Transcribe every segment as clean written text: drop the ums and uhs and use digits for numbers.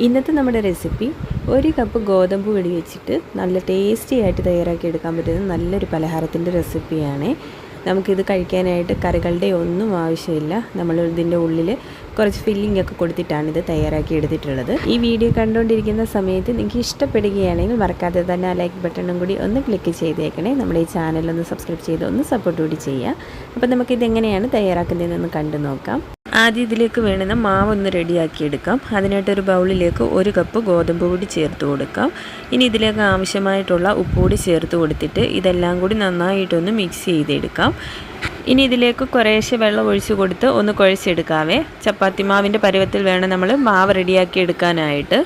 ഇന്നത്തെ നമ്മുടെ റെസിപ്പി ഒരു കപ്പ് ഗോതമ്പ് പൊടി വെച്ചിട്ട് നല്ല ടേസ്റ്റി ആയിട്ട് തയ്യാറാക്കി എടുക്കാൻ പറ്റുന്ന നല്ലൊരു പലഹാരത്തിൻ്റെ റെസിപ്പിയാണ്. നമുക്കിത് കഴിക്കാനായിട്ട് കറികളുടെ ഒന്നും ആവശ്യമില്ല. നമ്മൾ ഇതിൻ്റെ ഉള്ളിൽ കുറച്ച് ഫില്ലിംഗ് ഒക്കെ കൊടുത്തിട്ടാണ് ഇത് തയ്യാറാക്കി എടുത്തിട്ടുള്ളത്. ഈ വീഡിയോ കണ്ടുകൊണ്ടിരിക്കുന്ന സമയത്ത് നിങ്ങൾക്ക് ഇഷ്ടപ്പെടുകയാണെങ്കിൽ മറക്കാതെ തന്നെ ആ ലൈക്ക് ബട്ടണും കൂടി ഒന്ന് ക്ലിക്ക് ചെയ്തേക്കണേ. നമ്മുടെ ഈ ചാനലൊന്ന് സബ്സ്ക്രൈബ് ചെയ്ത് ഒന്ന് സപ്പോർട്ട് കൂടി ചെയ്യുക. അപ്പോൾ നമുക്കിതെങ്ങനെയാണ് തയ്യാറാക്കുന്നതെന്ന് കണ്ടു നോക്കാം. ആദ്യം ഇതിലേക്ക് വേണ്ടുന്ന മാവ് ഒന്ന് റെഡിയാക്കി എടുക്കാം. അതിനായിട്ടൊരു ബൗളിലേക്ക് 1 കപ്പ് ഗോതമ്പ് പൊടി ചേർത്ത് കൊടുക്കാം. ഇനി ഇതിലേക്ക് ആവശ്യമായിട്ടുള്ള ഉപ്പ് കൂടി ചേർത്ത് കൊടുത്തിട്ട് ഇതെല്ലാം കൂടി നന്നായിട്ടൊന്ന് മിക്സ് ചെയ്തെടുക്കാം. ഇനി ഇതിലേക്ക് കുറേശ്ശെ വെള്ളം ഒഴിച്ച് കൊടുത്ത് ഒന്ന് കുഴച്ചെടുക്കാവേ. ചപ്പാത്തി മാവിൻ്റെ പരുവത്തിൽ വേണം നമ്മൾ മാവ് റെഡിയാക്കി എടുക്കാനായിട്ട്.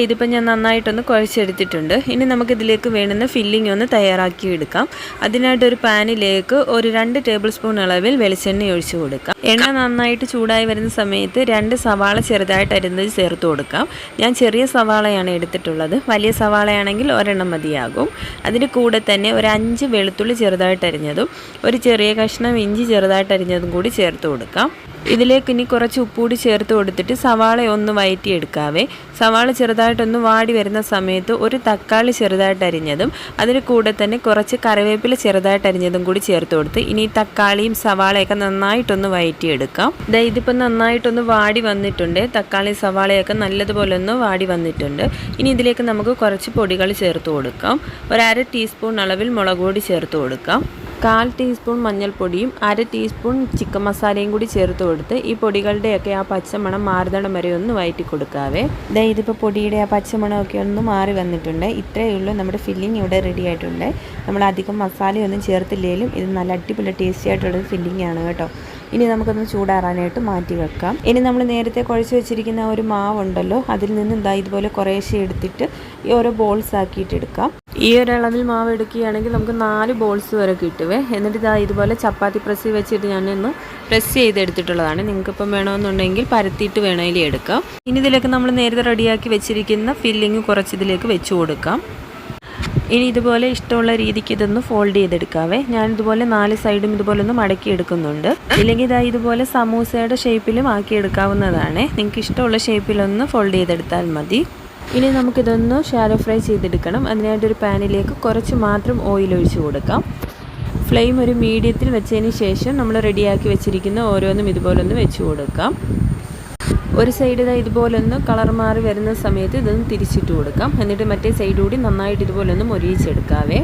ഇതിപ്പോൾ ഞാൻ നന്നായിട്ടൊന്ന് കുഴച്ചെടുത്തിട്ടുണ്ട്. ഇനി നമുക്കിതിലേക്ക് വേണ്ടുന്ന ഫില്ലിംഗ് ഒന്ന് തയ്യാറാക്കി എടുക്കാം. അതിനായിട്ടൊരു പാനിലേക്ക് ഒരു 2 ടേബിൾ സ്പൂൺ അളവിൽ വെളിച്ചെണ്ണ ഒഴിച്ച് കൊടുക്കാം. എണ്ണ നന്നായിട്ട് ചൂടായി വരുന്ന സമയത്ത് 2 സവാള ചെറുതായിട്ട് അരിഞ്ഞത് ചേർത്ത് കൊടുക്കാം. ഞാൻ ചെറിയ സവാളയാണ് എടുത്തിട്ടുള്ളത്. വലിയ സവാളയാണെങ്കിൽ ഒരെണ്ണം മതിയാകും. അതിൻ്റെ കൂടെ തന്നെ ഒരു 5 വെളുത്തുള്ളി ചെറുതായിട്ട് അരിഞ്ഞതും ഒരു ചെറിയ കഷ്ണം ഇഞ്ചി ചെറുതായിട്ട് അരിഞ്ഞതും കൂടി ചേർത്ത് കൊടുക്കാം. ഇതിലേക്ക് ഇനി കുറച്ച് ഉപ്പ് കൂടി ചേർത്ത് കൊടുത്തിട്ട് സവാള ഒന്ന് വഴറ്റിയെടുക്കാവേ. സവാള ചെറുതായിട്ടൊന്ന് വാടി വരുന്ന സമയത്ത് ഒരു തക്കാളി ചെറുതായിട്ട് അരിഞ്ഞതും അതിന് കൂടെ തന്നെ കുറച്ച് കറിവേപ്പില ചെറുതായിട്ട് അരിഞ്ഞതും കൂടി ചേർത്ത് കൊടുത്ത് ഇനി തക്കാളിയും സവാളയൊക്കെ നന്നായിട്ടൊന്ന് വഴറ്റിയെടുക്കാം. ഇതിപ്പോൾ നന്നായിട്ടൊന്ന് വാടി വന്നിട്ടുണ്ട്. തക്കാളി സവാളയൊക്കെ നല്ലതുപോലെ ഒന്ന് വാടി വന്നിട്ടുണ്ട്. ഇനി ഇതിലേക്ക് നമുക്ക് കുറച്ച് പൊടികൾ ചേർത്ത് കൊടുക്കാം. ഒരു 1/2 ടീസ്പൂൺ അളവിൽ മുളക് പൊടി ചേർത്ത് കൊടുക്കാം. 1/4 ടീസ്പൂൺ മഞ്ഞൾപ്പൊടിയും 1/2 ടീസ്പൂൺ ചിക്കൻ മസാലയും കൂടി ചേർത്ത് കൊടുത്ത് ഈ പൊടികളുടെയൊക്കെ ആ പച്ചമണം മാറുന്നിടം വരെ ഒന്ന് വഴറ്റി കൊടുക്കാവേ. ഇതിപ്പോൾ പൊടിയുടെ ആ പച്ചമണമൊക്കെ ഒന്ന് മാറി വന്നിട്ടുണ്ട്. ഇത്രയേ ഉള്ളൂ, നമ്മുടെ ഫില്ലിംഗ് ഇവിടെ റെഡി ആയിട്ടുണ്ട്. നമ്മൾ അധികം മസാലയൊന്നും ചേർത്തില്ലെങ്കിലും ഇത് നല്ല അടിപൊളി ടേസ്റ്റി ആയിട്ടുള്ളൊരു ഫില്ലിംഗ് ആണ് കേട്ടോ. ഇനി നമുക്കൊന്ന് ചൂടാറാനായിട്ട് മാറ്റി വെക്കാം. ഇനി നമ്മൾ നേരത്തെ കുഴച്ച് വെച്ചിരിക്കുന്ന ഒരു മാവുണ്ടല്ലോ, അതിൽ നിന്ന് ഇതുപോലെ കുറേശ്ശെ എടുത്തിട്ട് ഈ ഓരോ ബോൾസ് ആക്കിയിട്ട് എടുക്കാം. ഈ ഒരളവിൽ മാവ് എടുക്കുകയാണെങ്കിൽ നമുക്ക് 4 ബോൾസ് വരെ കിട്ടുവേ. എന്നിട്ട് ഇതുപോലെ ചപ്പാത്തി പ്രസ് വെച്ചിട്ട് ഞാനൊന്ന് പ്രസ് ചെയ്തെടുത്തിട്ടുള്ളതാണ്. നിങ്ങൾക്കിപ്പം വേണമെന്നുണ്ടെങ്കിൽ പരത്തിയിട്ട് വേണമെങ്കിൽ എടുക്കാം. ഇനി ഇതിലേക്ക് നമ്മൾ നേരത്തെ റെഡിയാക്കി വെച്ചിരിക്കുന്ന ഫില്ലിങ് കുറച്ച് ഇതിലേക്ക് വെച്ച് കൊടുക്കാം. ഇനി ഇതുപോലെ ഇഷ്ടമുള്ള രീതിക്ക് ഇതൊന്ന് ഫോൾഡ് ചെയ്തെടുക്കാവേ. ഞാനിതുപോലെ 4 സൈഡും ഇതുപോലെ ഒന്ന് മടക്കി എടുക്കുന്നുണ്ട്. ഇല്ലെങ്കിൽ ഇതുപോലെ സമൂസയുടെ ഷേപ്പിലും ആക്കിയെടുക്കാവുന്നതാണ്. നിങ്ങൾക്ക് ഇഷ്ടമുള്ള ഷേപ്പിലൊന്ന് ഫോൾഡ് ചെയ്തെടുത്താൽ മതി. ഇനി നമുക്കിതൊന്ന് ഷാലോ ഫ്രൈ ചെയ്തെടുക്കണം. അതിനായിട്ടൊരു പാനിലേക്ക് കുറച്ച് മാത്രം ഓയിൽ ഒഴിച്ച് കൊടുക്കാം. ഫ്ലെയിം ഒരു മീഡിയത്തിൽ വെച്ചതിന് ശേഷം നമ്മൾ റെഡിയാക്കി വെച്ചിരിക്കുന്ന ഓരോന്നും ഇതുപോലെ ഒന്ന് വെച്ച് കൊടുക്കാം. ഒരു സൈഡ് ഇതുപോലൊന്ന് കളർ മാറി വരുന്ന സമയത്ത് ഇതൊന്ന് തിരിച്ചിട്ട് കൊടുക്കാം. എന്നിട്ട് മറ്റേ സൈഡ് കൂടി നന്നായിട്ട് ഇതുപോലൊന്ന് മൊരിയിച്ചെടുക്കാവേ.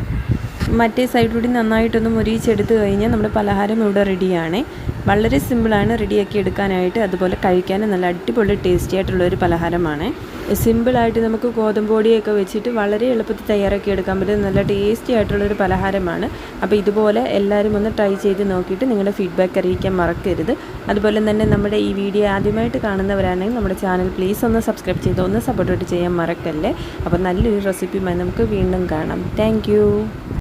മറ്റേ സൈഡ് കൂടി നന്നായിട്ടൊന്ന് മൊരിയിച്ചെടുത്ത് കഴിഞ്ഞാൽ നമ്മുടെ പലഹാരം ഇവിടെ റെഡിയാണ്. വളരെ സിമ്പിളാണ് റെഡിയാക്കി എടുക്കാനായിട്ട്. അതുപോലെ കഴിക്കാനും നല്ല അടിപൊളി ടേസ്റ്റി ആയിട്ടുള്ളൊരു പലഹാരമാണ്. സിമ്പിളായിട്ട് നമുക്ക് ഗോതമ്പ് പൊടിയൊക്കെ വെച്ചിട്ട് വളരെ എളുപ്പത്തിൽ തയ്യാറാക്കി എടുക്കാൻ പറ്റുന്ന നല്ല ടേസ്റ്റി ആയിട്ടുള്ളൊരു പലഹാരമാണ്. അപ്പോൾ ഇതുപോലെ എല്ലാവരും ഒന്ന് ട്രൈ ചെയ്ത് നോക്കിയിട്ട് നിങ്ങളുടെ ഫീഡ്ബാക്ക് അറിയിക്കാൻ മറക്കരുത്. അതുപോലെ തന്നെ നമ്മുടെ ഈ വീഡിയോ ആദ്യമായിട്ട് കാണുന്നവരാണെങ്കിൽ നമ്മുടെ ചാനൽ പ്ലീസ് ഒന്ന് സബ്സ്ക്രൈബ് ചെയ്ത് ഒന്ന് സപ്പോർട്ട് ചെയ്യാൻ മറക്കല്ലേ. അപ്പോൾ നല്ലൊരു റെസിപ്പിയുമായി നമുക്ക് വീണ്ടും കാണാം. താങ്ക്